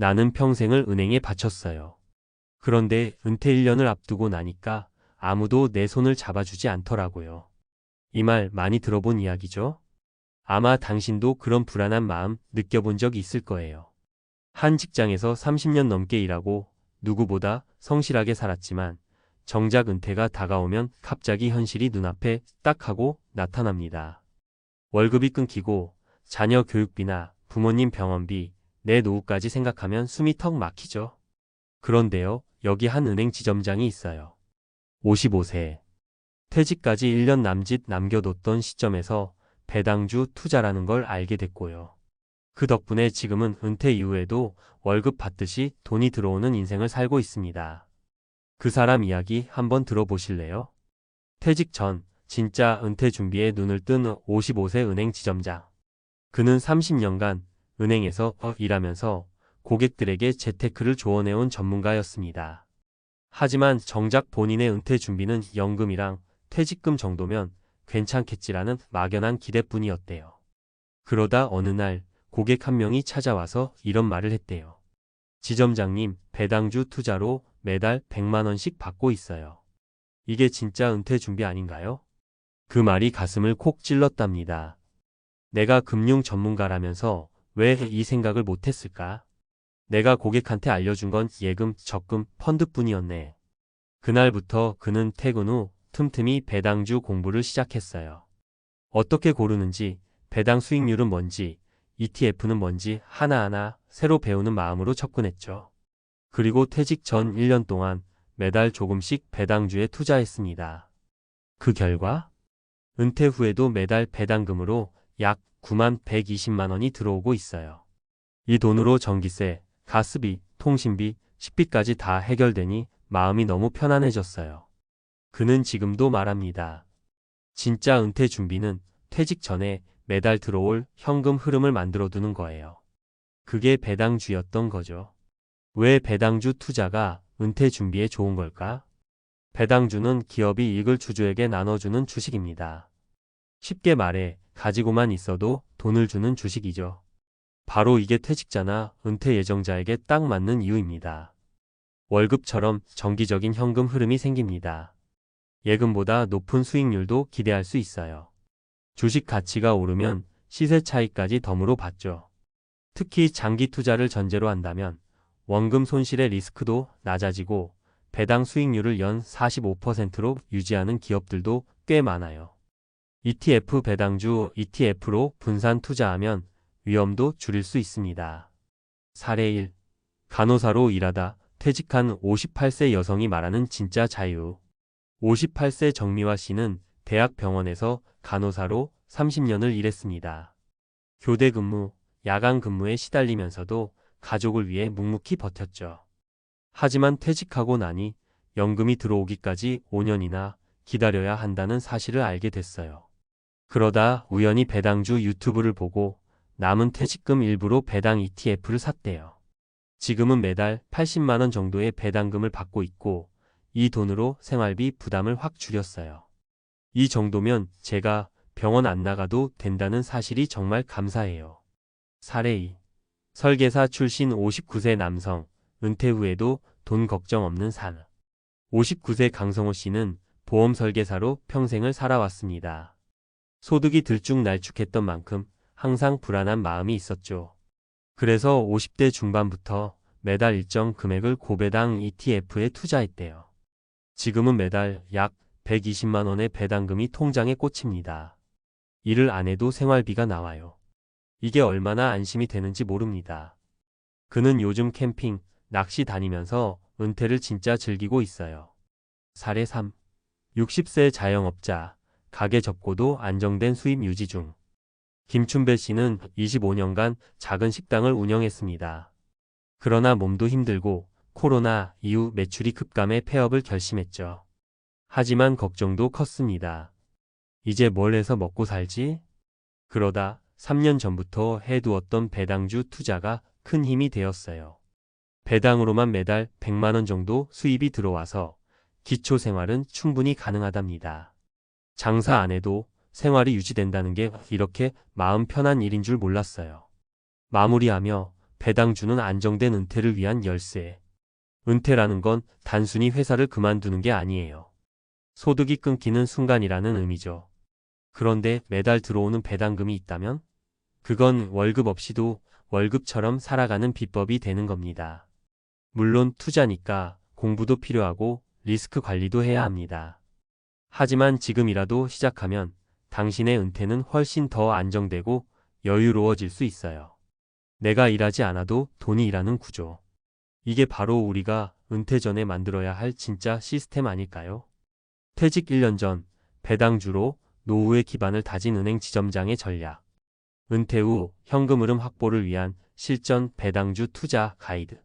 나는 평생을 은행에 바쳤어요. 그런데 은퇴 1년을 앞두고 나니까 아무도 내 손을 잡아주지 않더라고요. 이 말 많이 들어본 이야기죠? 아마 당신도 그런 불안한 마음 느껴본 적 있을 거예요. 한 직장에서 30년 넘게 일하고 누구보다 성실하게 살았지만 정작 은퇴가 다가오면 갑자기 현실이 눈앞에 딱 하고 나타납니다. 월급이 끊기고 자녀 교육비나 부모님 병원비, 내 노후까지 생각하면 숨이 턱 막히죠. 그런데요, 여기 한 은행 지점장이 있어요. 55세. 퇴직까지 1년 남짓 남겨뒀던 시점에서 배당주 투자라는 걸 알게 됐고요. 그 덕분에 지금은 은퇴 이후에도 월급 받듯이 돈이 들어오는 인생을 살고 있습니다. 그 사람 이야기 한번 들어보실래요? 퇴직 전 진짜 은퇴 준비에 눈을 뜬 55세 은행 지점장. 그는 30년간 은행에서 일하면서 고객들에게 재테크를 조언해온 전문가였습니다. 하지만 정작 본인의 은퇴 준비는 연금이랑 퇴직금 정도면 괜찮겠지라는 막연한 기대뿐이었대요. 그러다 어느 날 고객 한 명이 찾아와서 이런 말을 했대요. 지점장님, 배당주 투자로 매달 100만 원씩 받고 있어요. 이게 진짜 은퇴 준비 아닌가요? 그 말이 가슴을 콕 찔렀답니다. 내가 금융 전문가라면서 왜 이 생각을 못했을까? 내가 고객한테 알려준 건 예금, 적금, 펀드뿐이었네. 그날부터 그는 퇴근 후 틈틈이 배당주 공부를 시작했어요. 어떻게 고르는지, 배당 수익률은 뭔지, ETF는 뭔지 하나하나 새로 배우는 마음으로 접근했죠. 그리고 퇴직 전 1년 동안 매달 조금씩 배당주에 투자했습니다. 그 결과 은퇴 후에도 매달 배당금으로 약 9만 120만 원이 들어오고 있어요. 이 돈으로 전기세, 가스비, 통신비, 식비까지 다 해결되니 마음이 너무 편안해졌어요. 그는 지금도 말합니다. 진짜 은퇴 준비는 퇴직 전에 매달 들어올 현금 흐름을 만들어두는 거예요. 그게 배당주였던 거죠. 왜 배당주 투자가 은퇴 준비에 좋은 걸까? 배당주는 기업이 이익을 주주에게 나눠주는 주식입니다. 쉽게 말해 가지고만 있어도 돈을 주는 주식이죠. 바로 이게 퇴직자나 은퇴 예정자에게 딱 맞는 이유입니다. 월급처럼 정기적인 현금 흐름이 생깁니다. 예금보다 높은 수익률도 기대할 수 있어요. 주식 가치가 오르면 시세 차익까지 덤으로 받죠. 특히 장기 투자를 전제로 한다면 원금 손실의 리스크도 낮아지고 배당 수익률을 연 45%로 유지하는 기업들도 꽤 많아요. ETF 배당주 ETF로 분산 투자하면 위험도 줄일 수 있습니다. 사례 1. 간호사로 일하다 퇴직한 58세 여성이 말하는 진짜 자유. 58세 정미화 씨는 대학 병원에서 간호사로 30년을 일했습니다. 교대 근무, 야간 근무에 시달리면서도 가족을 위해 묵묵히 버텼죠. 하지만 퇴직하고 나니 연금이 들어오기까지 5년이나 기다려야 한다는 사실을 알게 됐어요. 그러다 우연히 배당주 유튜브를 보고 남은 퇴직금 일부로 배당 ETF를 샀대요. 지금은 매달 80만 원 정도의 배당금을 받고 있고 이 돈으로 생활비 부담을 확 줄였어요. 이 정도면 제가 병원 안 나가도 된다는 사실이 정말 감사해요. 사례 2. 설계사 출신 59세 남성, 은퇴 후에도 돈 걱정 없는 삶. 59세 강성호 씨는 보험 설계사로 평생을 살아왔습니다. 소득이 들쭉날쭉했던 만큼 항상 불안한 마음이 있었죠. 그래서 50대 중반부터 매달 일정 금액을 고배당 ETF에 투자했대요. 지금은 매달 약 120만 원의 배당금이 통장에 꽂힙니다. 일을 안 해도 생활비가 나와요. 이게 얼마나 안심이 되는지 모릅니다. 그는 요즘 캠핑, 낚시 다니면서 은퇴를 진짜 즐기고 있어요. 사례 3. 60세 자영업자, 가게 접고도 안정된 수입 유지 중. 김춘배 씨는 25년간 작은 식당을 운영했습니다. 그러나 몸도 힘들고 코로나 이후 매출이 급감해 폐업을 결심했죠. 하지만 걱정도 컸습니다. 이제 뭘 해서 먹고 살지? 그러다 3년 전부터 해두었던 배당주 투자가 큰 힘이 되었어요. 배당으로만 매달 100만 원 정도 수입이 들어와서 기초 생활은 충분히 가능하답니다. 장사 안 해도 생활이 유지된다는 게 이렇게 마음 편한 일인 줄 몰랐어요. 마무리하며 배당주는 안정된 은퇴를 위한 열쇠. 은퇴라는 건 단순히 회사를 그만두는 게 아니에요. 소득이 끊기는 순간이라는 의미죠. 그런데 매달 들어오는 배당금이 있다면? 그건 월급 없이도 월급처럼 살아가는 비법이 되는 겁니다. 물론 투자니까 공부도 필요하고 리스크 관리도 해야 합니다. 하지만 지금이라도 시작하면 당신의 은퇴는 훨씬 더 안정되고 여유로워질 수 있어요. 내가 일하지 않아도 돈이 일하는 구조. 이게 바로 우리가 은퇴 전에 만들어야 할 진짜 시스템 아닐까요? 퇴직 1년 전 배당주로 노후의 기반을 다진 은행 지점장의 전략. 은퇴 후 현금 흐름 확보를 위한 실전 배당주 투자 가이드.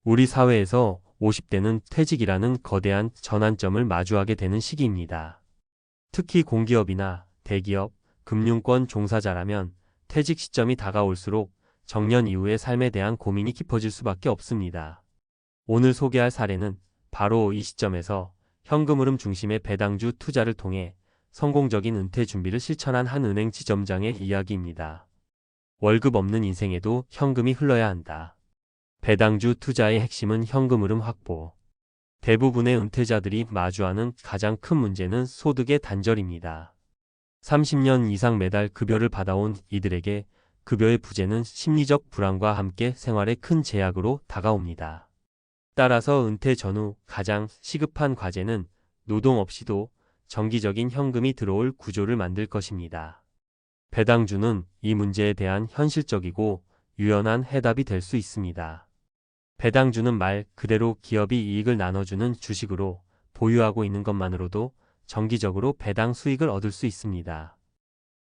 우리 사회에서 50대는 퇴직이라는 거대한 전환점을 마주하게 되는 시기입니다. 특히 공기업이나 대기업, 금융권 종사자라면 퇴직 시점이 다가올수록 정년 이후의 삶에 대한 고민이 깊어질 수밖에 없습니다. 오늘 소개할 사례는 바로 이 시점에서 현금 흐름 중심의 배당주 투자를 통해 성공적인 은퇴 준비를 실천한 한 은행 지점장의 이야기입니다. 월급 없는 인생에도 현금이 흘러야 한다. 배당주 투자의 핵심은 현금 흐름 확보. 대부분의 은퇴자들이 마주하는 가장 큰 문제는 소득의 단절입니다. 30년 이상 매달 급여를 받아온 이들에게 급여의 부재는 심리적 불안과 함께 생활에 큰 제약으로 다가옵니다. 따라서 은퇴 전후 가장 시급한 과제는 노동 없이도 정기적인 현금이 들어올 구조를 만들 것입니다. 배당주는 이 문제에 대한 현실적이고 유연한 해답이 될 수 있습니다. 배당주는 말 그대로 기업이 이익을 나눠주는 주식으로 보유하고 있는 것만으로도 정기적으로 배당 수익을 얻을 수 있습니다.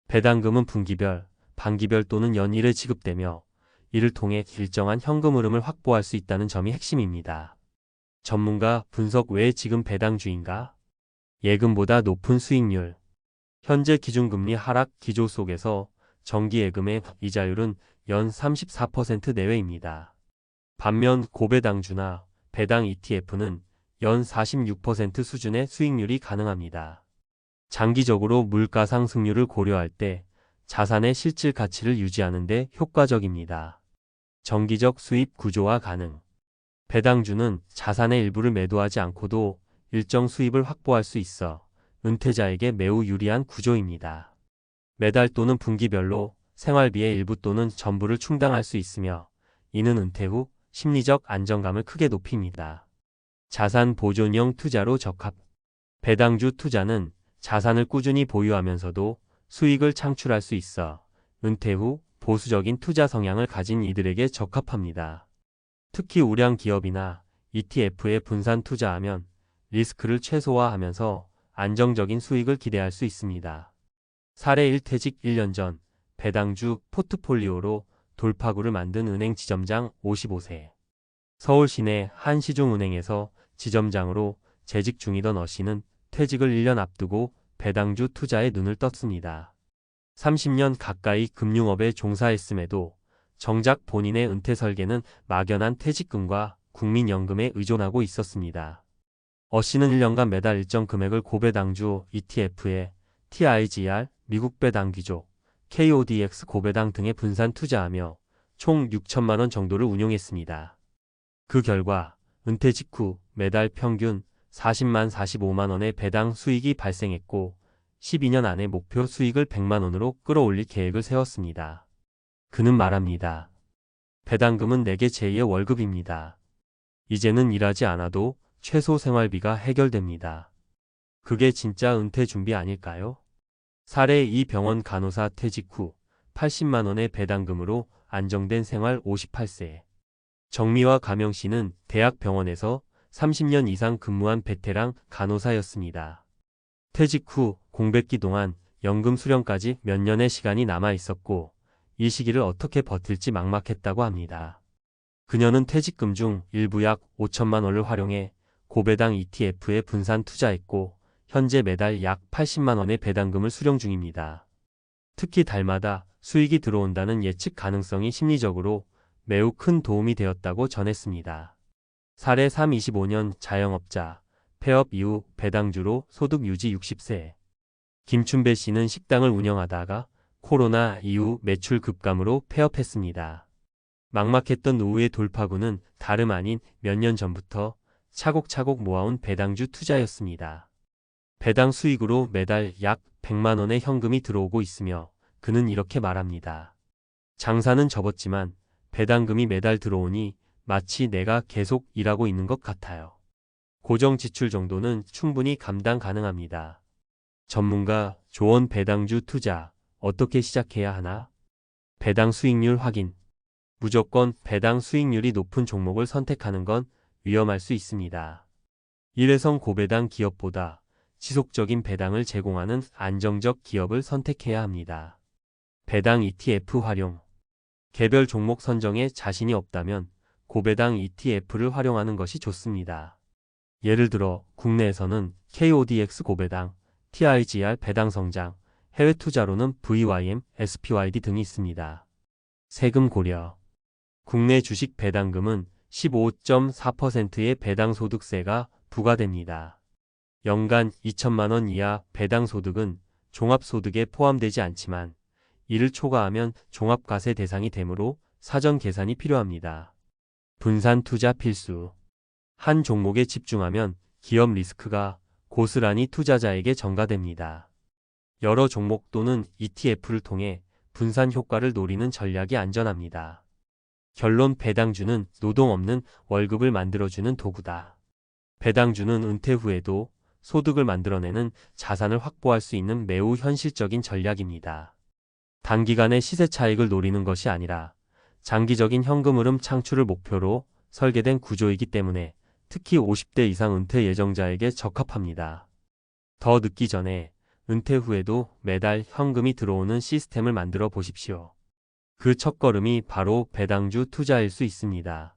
배당금은 분기별, 반기별 또는 연일에 지급되며 이를 통해 일정한 현금 흐름을 확보할 수 있다는 점이 핵심입니다. 전문가 분석 왜 지금 배당주인가? 예금보다 높은 수익률. 현재 기준금리 하락 기조 속에서 정기예금의 이자율은 연 34% 내외입니다. 반면 고배당주나 배당 ETF는 연 46% 수준의 수익률이 가능합니다. 장기적으로 물가 상승률을 고려할 때 자산의 실질 가치를 유지하는 데 효과적입니다. 정기적 수입 구조화 가능. 배당주는 자산의 일부를 매도하지 않고도 일정 수입을 확보할 수 있어 은퇴자에게 매우 유리한 구조입니다. 매달 또는 분기별로 생활비의 일부 또는 전부를 충당할 수 있으며 이는 은퇴 후 심리적 안정감을 크게 높입니다. 자산 보존형 투자로 적합. 배당주 투자는 자산을 꾸준히 보유하면서도 수익을 창출할 수 있어 은퇴 후 보수적인 투자 성향을 가진 이들에게 적합합니다. 특히 우량 기업이나 ETF에 분산 투자하면 리스크를 최소화하면서 안정적인 수익을 기대할 수 있습니다. 사례 1 퇴직 1년 전 배당주 포트폴리오로 돌파구를 만든 은행 지점장 55세. 서울 시내 한 시중은행에서 지점장으로 재직 중이던 어씨는 퇴직을 1년 앞두고 배당주 투자에 눈을 떴습니다. 30년 가까이 금융업에 종사했음에도 정작 본인의 은퇴 설계는 막연한 퇴직금과 국민연금에 의존하고 있었습니다. 어씨는 1년간 매달 일정 금액을 고배당주 ETF에 TIGR, 미국 배당 귀족, KODX 고배당 등에 분산 투자하며 총 6천만 원 정도를 운용했습니다. 그 결과 은퇴 직후 매달 평균 40만 45만 원의 배당 수익이 발생했고 12년 안에 목표 수익을 100만 원으로 끌어올릴 계획을 세웠습니다. 그는 말합니다. 배당금은 내게 제2의 월급입니다. 이제는 일하지 않아도 최소 생활비가 해결됩니다. 그게 진짜 은퇴 준비 아닐까요? 사례 2 병원 간호사 퇴직 후 80만 원의 배당금으로 안정된 생활 58세. 정미화 가명 씨는 대학 병원에서 30년 이상 근무한 베테랑 간호사였습니다. 퇴직 후 공백기 동안 연금 수령까지 몇 년의 시간이 남아 있었고 이 시기를 어떻게 버틸지 막막했다고 합니다. 그녀는 퇴직금 중 일부 약 5천만 원을 활용해 고배당 ETF에 분산 투자했고 현재 매달 약 80만 원의 배당금을 수령 중입니다. 특히 달마다 수익이 들어온다는 예측 가능성이 심리적으로 매우 큰 도움이 되었다고 전했습니다. 사례 3 25년 자영업자, 폐업 이후 배당주로 소득 유지 60세. 김춘배 씨는 식당을 운영하다가 코로나 이후 매출 급감으로 폐업했습니다. 막막했던 노후의 돌파구는 다름 아닌 몇 년 전부터 차곡차곡 모아온 배당주 투자였습니다. 배당 수익으로 매달 약 100만 원의 현금이 들어오고 있으며 그는 이렇게 말합니다. 장사는 접었지만 배당금이 매달 들어오니 마치 내가 계속 일하고 있는 것 같아요. 고정 지출 정도는 충분히 감당 가능합니다. 전문가 조언 배당주 투자 어떻게 시작해야 하나? 배당 수익률 확인. 무조건 배당 수익률이 높은 종목을 선택하는 건 위험할 수 있습니다. 일회성 고배당 기업보다 지속적인 배당을 제공하는 안정적 기업을 선택해야 합니다. 배당 ETF 활용. 개별 종목 선정에 자신이 없다면 고배당 ETF를 활용하는 것이 좋습니다. 예를 들어 국내에서는 KODX 고배당, TIGR 배당 성장, 해외 투자로는 VYM, SPYD 등이 있습니다. 세금 고려. 국내 주식 배당금은 15.4%의 배당소득세가 부과됩니다. 연간 2천만 원 이하 배당소득은 종합소득에 포함되지 않지만 이를 초과하면 종합과세 대상이 되므로 사전 계산이 필요합니다. 분산 투자 필수. 한 종목에 집중하면 기업 리스크가 고스란히 투자자에게 전가됩니다. 여러 종목 또는 ETF를 통해 분산 효과를 노리는 전략이 안전합니다. 결론 배당주는 노동 없는 월급을 만들어주는 도구다. 배당주는 은퇴 후에도 소득을 만들어내는 자산을 확보할 수 있는 매우 현실적인 전략입니다. 단기간의 시세 차익을 노리는 것이 아니라 장기적인 현금 흐름 창출을 목표로 설계된 구조이기 때문에 특히 50대 이상 은퇴 예정자에게 적합합니다. 더 늦기 전에 은퇴 후에도 매달 현금이 들어오는 시스템을 만들어 보십시오. 그 첫걸음이 바로 배당주 투자일 수 있습니다.